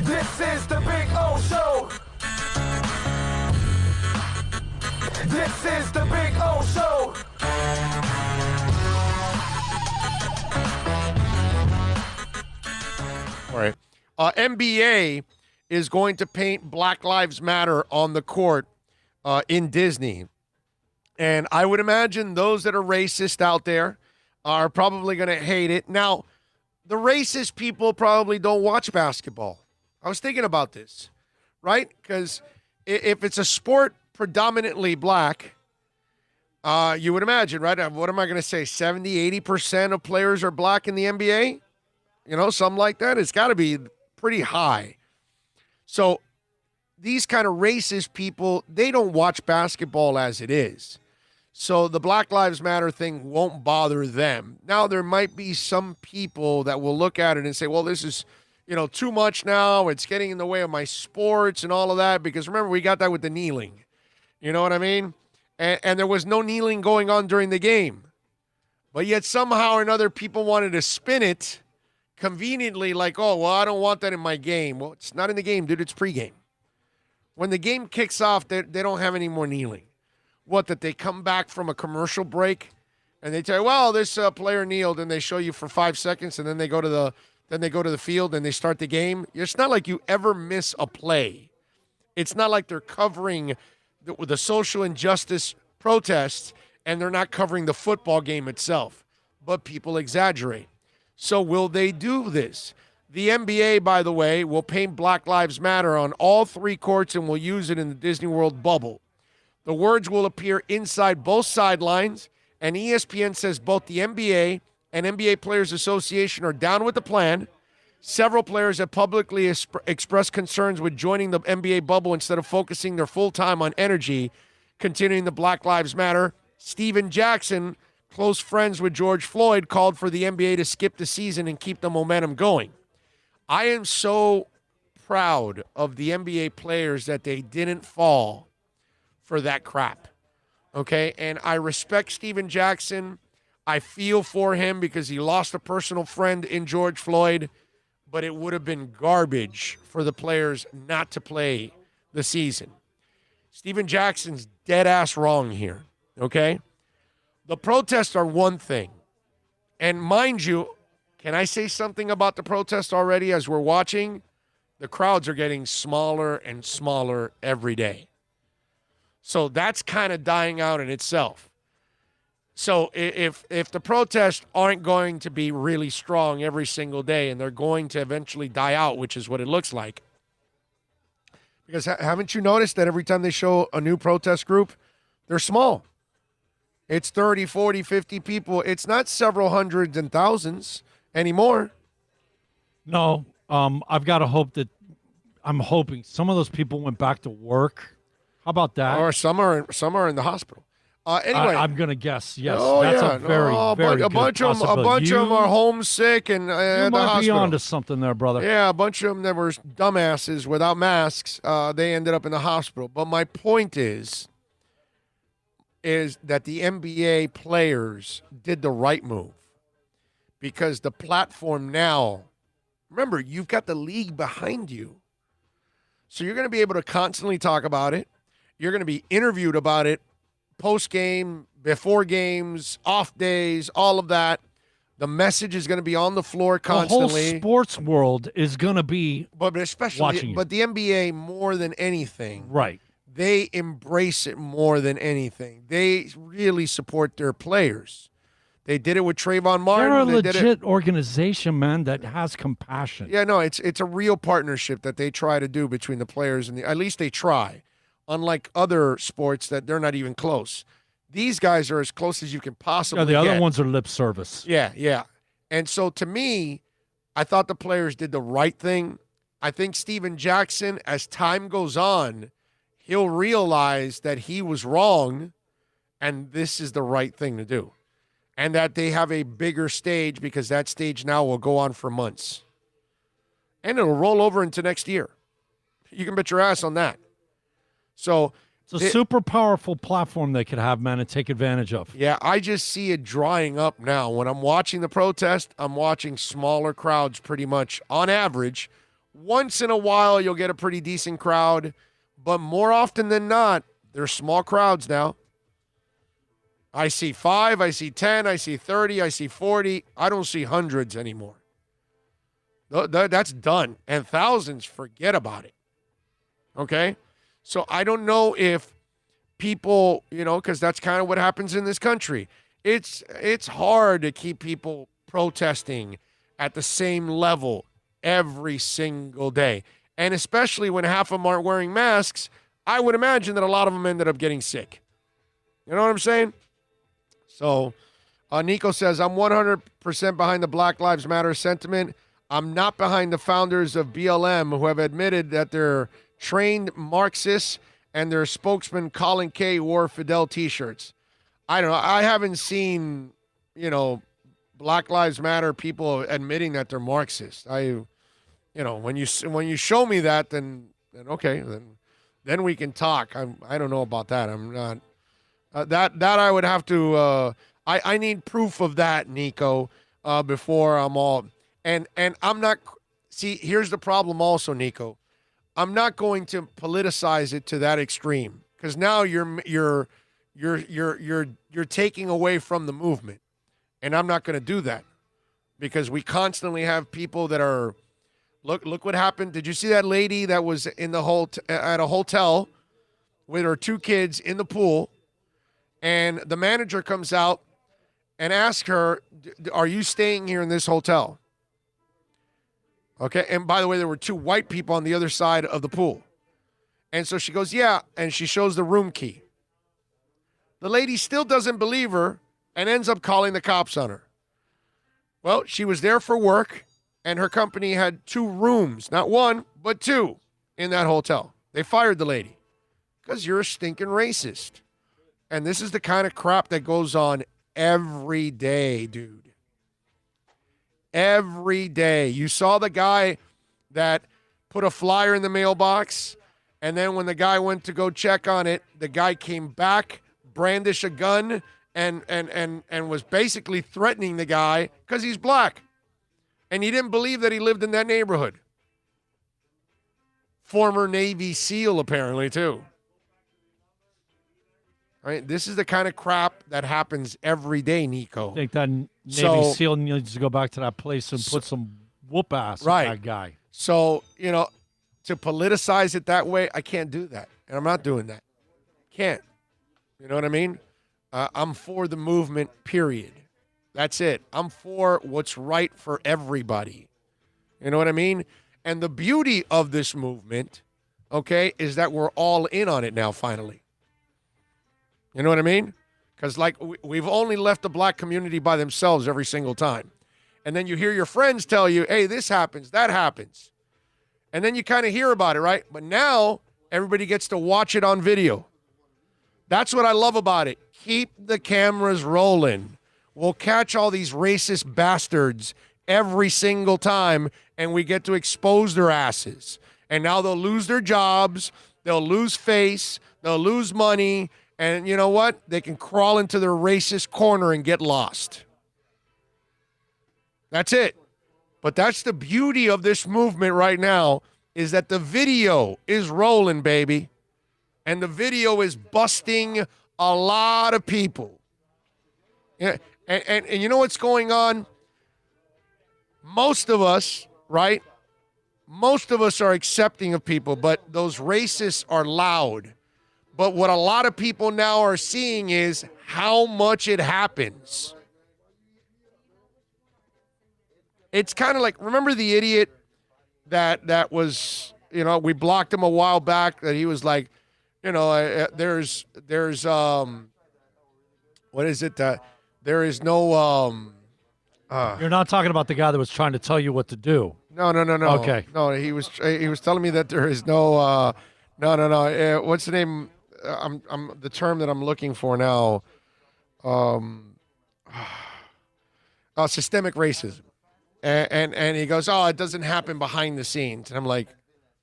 This is the Big O Show. This is the Big O Show. All right. NBA is going to paint Black Lives Matter on the court in Disney. And I would imagine those that are racist out there are probably going to hate it. Now, the racist people probably don't watch basketball. I was thinking about this, right? Because if it's a sport predominantly black, you would imagine, right? What am I going to say? 70, 80% of players are black in the NBA? You know, something like that. It's got to be pretty high. So these kind of racist people, they don't watch basketball as it is. So the Black Lives Matter thing won't bother them. Now, there might be some people that will look at it and say, well, this is, too much now. It's getting in the way of my sports and all of that. Because remember, we got that with the kneeling. You know what I mean? And there was no kneeling going on during the game. But yet somehow or another, people wanted to spin it conveniently like, oh, well, I don't want that in my game. Well, it's not in the game, dude. It's pregame. When the game kicks off, they don't have any more kneeling. What, that they come back from a commercial break and they tell you, well, this player kneeled, and they show you for 5 seconds, and then they go to the field and they start the game. It's not like you ever miss a play. It's not like they're covering the social injustice protests and they're not covering the football game itself. But people exaggerate. So will they do this? The NBA, by the way, will paint Black Lives Matter on all 3 courts and will use it in the Disney World bubble. The words will appear inside both sidelines, and ESPN says both the NBA and NBA Players Association are down with the plan. Several players have publicly expressed concerns with joining the NBA bubble instead of focusing their full time on energy, continuing the Black Lives Matter. Steven Jackson, close friends with George Floyd, called for the NBA to skip the season and keep the momentum going. I am so proud of the NBA players that they didn't fall for that crap, okay? And I respect Steven Jackson. I feel for him because he lost a personal friend in George Floyd, but it would have been garbage for the players not to play the season. Steven Jackson's dead-ass wrong here, okay? The protests are one thing. And mind you, can I say something about the protest already as we're watching? The crowds are getting smaller and smaller every day. So that's kind of dying out in itself. So if the protests aren't going to be really strong every single day and they're going to eventually die out, which is what it looks like, because haven't you noticed that every time they show a new protest group, they're small? It's 30, 40, 50 people. It's not several hundreds and thousands anymore. No, I've got to hope that I'm hoping some of those people went back to work. How about that? Or some are in the hospital. Anyway, I'm going to very a bunch of them are homesick and you at the might hospital. be onto something there, brother. Yeah, a bunch of them that were dumbasses without masks. They ended up in the hospital. But my point is that the NBA players did the right move because the platform now. Remember, you've got the league behind you, so you're going to be able to constantly talk about it. You're going to be interviewed about it post-game, before games, off days, all of that. The message is going to be on the floor constantly. The whole sports world is going to be watching but the NBA more than anything. Right. They embrace it more than anything. They really support their players. They did it with Trayvon Martin. They're a legit organization, man, that has compassion. Yeah, no, it's a real partnership that they try to do between the players and at least they try. Unlike other sports that they're not even close. These guys are as close as you can possibly get. Yeah, the other ones are lip service. Yeah. And so to me, I thought the players did the right thing. I think Steven Jackson, as time goes on, he'll realize that he was wrong and this is the right thing to do. And that they have a bigger stage because that stage now will go on for months. And it'll roll over into next year. You can bet your ass on that. So it's a super powerful platform they could have, man, and take advantage of. Yeah, I just see it drying up now. When I'm watching the protest, I'm watching smaller crowds pretty much on average once in a while you'll get a pretty decent crowd, but more often than not, they're small crowds now. I see 5, I see 10, I see 30, I see 40. I don't see hundreds anymore. That's done. And thousands, forget about it. Okay? So I don't know if people, because that's kind of what happens in this country. It's hard to keep people protesting at the same level every single day. And especially when half of them aren't wearing masks, I would imagine that a lot of them ended up getting sick. You know what I'm saying? So Nico says, I'm 100% behind the Black Lives Matter sentiment. I'm not behind the founders of BLM who have admitted that they're trained Marxists and their spokesman Colin Kaepernick wore Fidel T-shirts. I don't know. I haven't seen, Black Lives Matter people admitting that they're Marxists. When you show me that, then okay, then we can talk. I don't know about that. I'm not. That I would have to. I need proof of that, Nico, before I'm all. And I'm not. See, here's the problem, also, Nico. I'm not going to politicize it to that extreme because now you're taking away from the movement, and I'm not going to do that because we constantly have people that are. Look what happened. Did you see that lady that was in the at a hotel with her 2 kids in the pool? And the manager comes out and asks her, are you staying here in this hotel? Okay. And by the way, there were 2 white people on the other side of the pool. And so she goes, yeah. And she shows the room key. The lady still doesn't believe her and ends up calling the cops on her. Well, she was there for work, and her company had 2 rooms, not 1, but 2 in that hotel. They fired the lady because you're a stinking racist. And this is the kind of crap that goes on every day, dude. Every day. You saw the guy that put a flyer in the mailbox, and then when the guy went to go check on it, the guy came back, brandished a gun, and was basically threatening the guy because he's black. And he didn't believe that he lived in that neighborhood. Former Navy SEAL, apparently, too. Right? This is the kind of crap that happens every day, Nico. I think that Navy SEAL needs to go back to that place and put some whoop ass on that guy. So, to politicize it that way, I can't do that. And I'm not doing that. Can't. You know what I mean? I'm for the movement, period. That's it. I'm for what's right for everybody. You know what I mean? And the beauty of this movement, okay, is that we're all in on it now, finally. You know what I mean? Because, we've only left the black community by themselves every single time. And then you hear your friends tell you, hey, this happens, that happens. And then you kind of hear about it, right? But now everybody gets to watch it on video. That's what I love about it. Keep the cameras rolling. We'll catch all these racist bastards every single time, and we get to expose their asses. And now they'll lose their jobs, they'll lose face, they'll lose money, and you know what? They can crawl into their racist corner and get lost. That's it. But that's the beauty of this movement right now, is that the video is rolling, baby. And the video is busting a lot of people. Yeah, and you know what's going on? Most of us, right? Most of us are accepting of people, but those racists are loud. But what a lot of people now are seeing is how much it happens. It's kind of like, remember the idiot that was, we blocked him a while back, that he was like, there's what is it? There is no, You're not talking about the guy that was trying to tell you what to do. No. Okay. No, he was telling me that there is no, no. What's the name? I'm the term that I'm looking for now. Systemic racism. And he goes, it doesn't happen behind the scenes. And I'm like,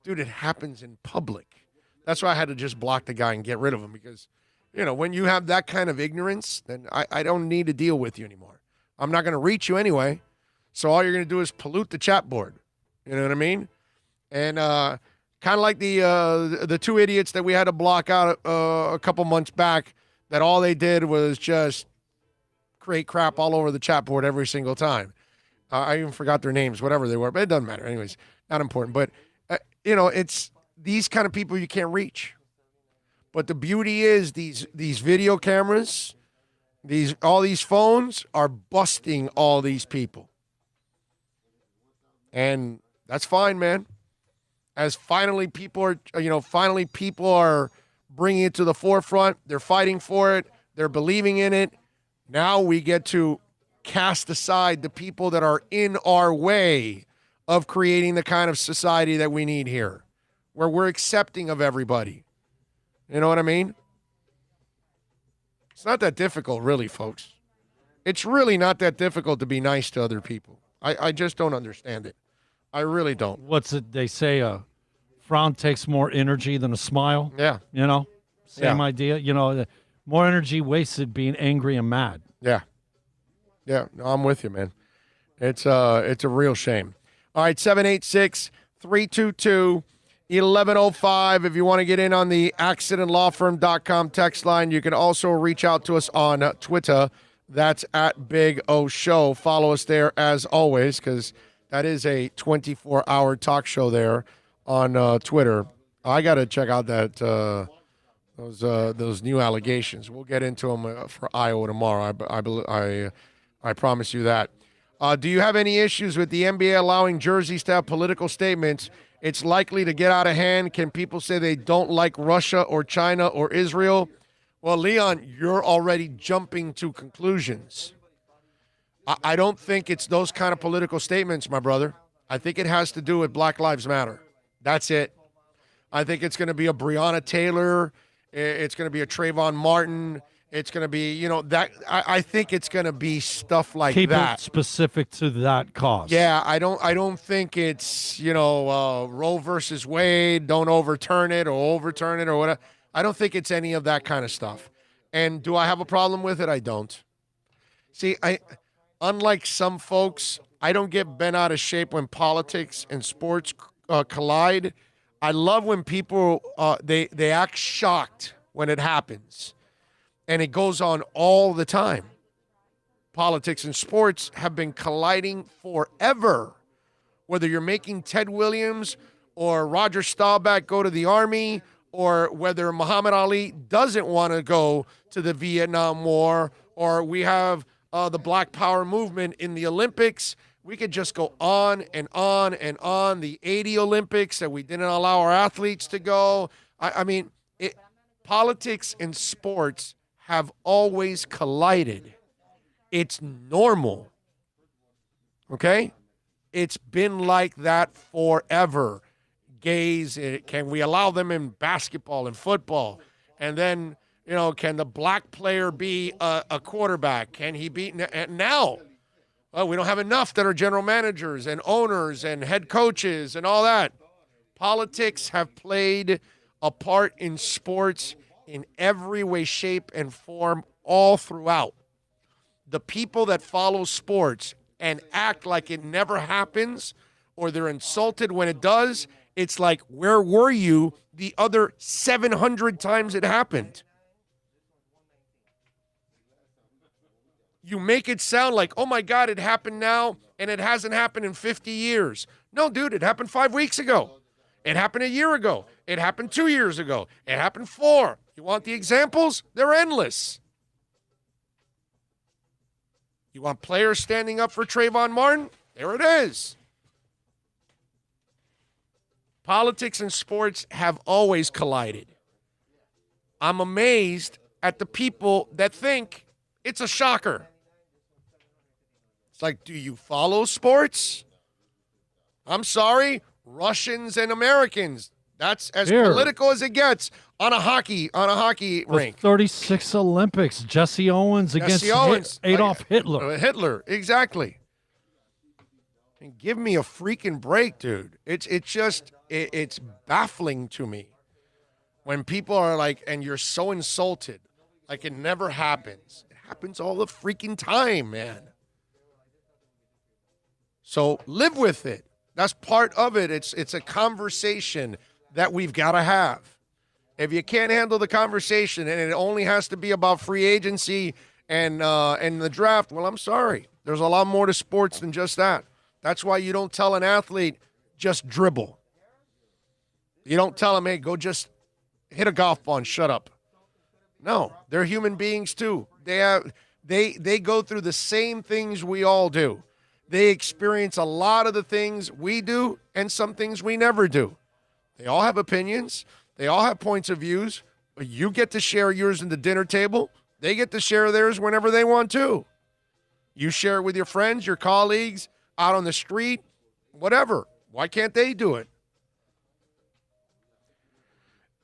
dude, it happens in public. That's why I had to just block the guy and get rid of him, because, when you have that kind of ignorance, then I don't need to deal with you anymore. I'm not going to reach you anyway. So all you're going to do is pollute the chat board. You know what I mean? And kind of like the two idiots that we had to block out a couple months back, that all they did was just create crap all over the chat board every single time. I even forgot their names, whatever they were, but it doesn't matter. Anyways, not important. But, it's these kind of people you can't reach. But the beauty is these video cameras, all these phones are busting all these people. And that's fine, man. As finally people are bringing it to the forefront. They're fighting for it. They're believing in it. Now we get to cast aside the people that are in our way of creating the kind of society that we need here, where we're accepting of everybody. You know what I mean? It's not that difficult, really, folks. It's really not that difficult to be nice to other people. I just don't understand it. I really don't. What's it? They say a frown takes more energy than a smile. Yeah. Same idea. More energy wasted being angry and mad. Yeah. Yeah, no, I'm with you, man. It's a real shame. All right, 786-322-1105. If you want to get in on the accidentlawfirm.com text line, you can also reach out to us on Twitter. That's at Big O Show. Follow us there as always, because that is a 24-hour talk show there on Twitter. I got to check out that those new allegations. We'll get into them for Iowa tomorrow. I promise you that. Do you have any issues with the NBA allowing jerseys to have political statements? It's likely to get out of hand. Can people say they don't like Russia or China or Israel? Well, Leon, you're already jumping to conclusions. I don't think it's those kind of political statements, my brother. I think it has to do with Black Lives Matter. That's it. I think it's going to be a Breonna Taylor. It's going to be a Trayvon Martin. It's going to be, that. I think it's going to be stuff like Keep that. It specific to that cause. Yeah, I don't think it's, Roe versus Wade, don't overturn it or overturn it or whatever. I don't think it's any of that kind of stuff. And do I have a problem with it? I don't. See, unlike some folks, I don't get bent out of shape when politics and sports collide. I love when people, they act shocked when it happens. And it goes on all the time. Politics and sports have been colliding forever. Whether you're making Ted Williams or Roger Staubach go to the Army, or whether Muhammad Ali doesn't want to go to the Vietnam War, or we have the Black Power movement in the Olympics. We could just go on and on and on. The 80 Olympics that we didn't allow our athletes to go. Politics and sports have always collided. It's normal. Okay? It's been like that forever. Gays, can we allow them in basketball and football? And then, can the black player be a quarterback? Can he be now? Well, we don't have enough that are general managers and owners and head coaches and all that. Politics have played a part in sports in every way, shape, and form all throughout. The people that follow sports and act like it never happens, or they're insulted when it does, it's like, where were you the other 700 times it happened? You make it sound like, oh my God, it happened now, and it hasn't happened in 50 years. No, dude, it happened 5 weeks ago. It happened a year ago. It happened 2 years ago. It happened 4. You want the examples? They're endless. You want players standing up for Trayvon Martin? There it is. Politics and sports have always collided. I'm amazed at the people that think it's a shocker. It's like, do you follow sports? I'm sorry, Russians and Americans. That's as political as it gets on a hockey rink. 36 Olympics. Jesse Owens against Adolf Hitler. Hitler, exactly. And give me a freaking break, dude. It's baffling to me when people are like, and you're so insulted, like it never happens. It happens all the freaking time, man. So live with it. That's part of it. It's a conversation that we've got to have. If you can't handle the conversation and it only has to be about free agency and the draft, well, I'm sorry. There's a lot more to sports than just that. That's why you don't tell an athlete, just dribble. You don't tell them, hey, go just hit a golf ball and shut up. No, they're human beings too. They go through the same things we all do. They experience a lot of the things we do and some things we never do. They all have opinions. They all have points of views. You get to share yours at the dinner table. They get to share theirs whenever they want to. You share it with your friends, your colleagues, out on the street, whatever. Why can't they do it?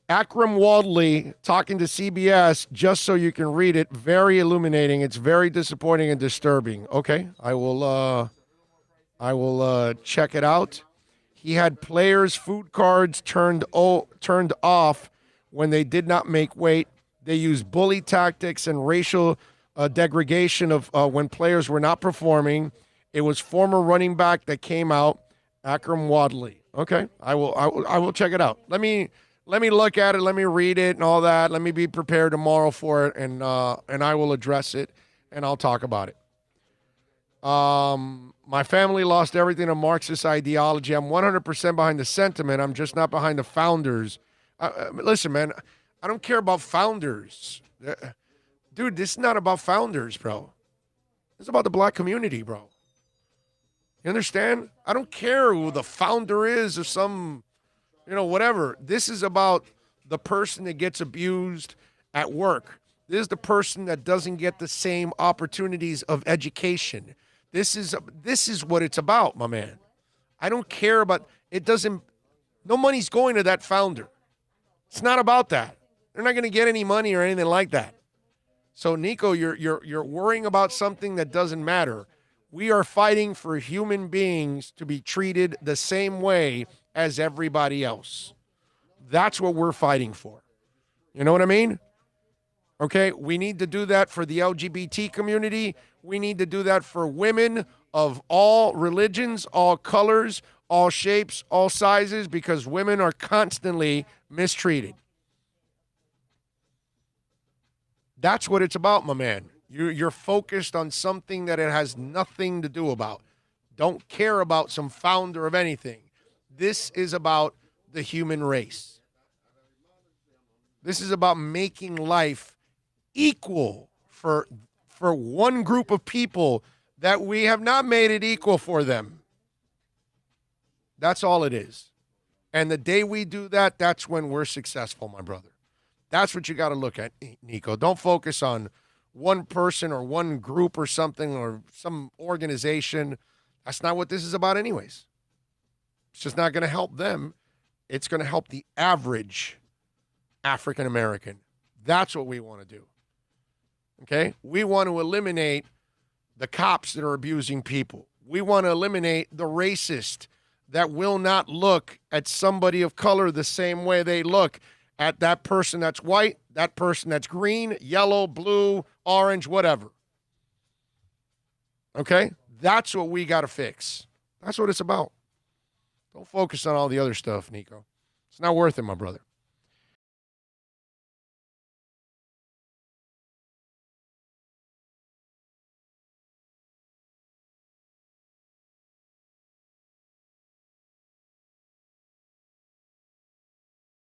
Akram Wadley talking to CBS, just so you can read it, very illuminating. It's very disappointing and disturbing. Okay, I will check it out. He had players' food cards turned off when they did not make weight. They used bully tactics and racial degradation of when players were not performing. It was former running back that came out, Akram Wadley. Okay, I will check it out. Let me look at it. Let me read it and all that. Let me be prepared tomorrow for it, and I will address it, and I'll talk about it. My family lost everything to Marxist ideology. I'm 100% behind the sentiment. I'm just not behind the founders. Listen, man, I don't care about founders. Dude, this is not about founders, bro. It's about the black community, bro. You understand? I don't care who the founder is or some, whatever. This is about the person that gets abused at work. This is the person that doesn't get the same opportunities of education. This is what it's about, my man. I don't care about it. No money's going to that founder. It's not about that. They're not going to get any money or anything like that. So, Nico, you're worrying about something that doesn't matter. We are fighting for human beings to be treated the same way as everybody else. That's what we're fighting for. You know what I mean? Okay, we need to do that for the LGBT community. We need to do that for women of all religions, all colors, all shapes, all sizes, because women are constantly mistreated. That's what it's about, my man. You're focused on something that it has nothing to do about. Don't care about some founder of anything. This is about the human race. This is about making life equal for one group of people that we have not made it equal for them. That's all it is. And the day we do that, that's when we're successful, my brother. That's what you got to look at, Nico. Don't focus on one person or one group or something or some organization. That's not what this is about anyways. It's just not going to help them. It's going to help the average African American. That's what we want to do. Okay? We want to eliminate the cops that are abusing people. We want to eliminate the racist that will not look at somebody of color the same way they look at that person that's white, that person that's green, yellow, blue, orange, whatever. Okay? That's what we got to fix. That's what it's about. Don't focus on all the other stuff, Nico. It's not worth it, my brother.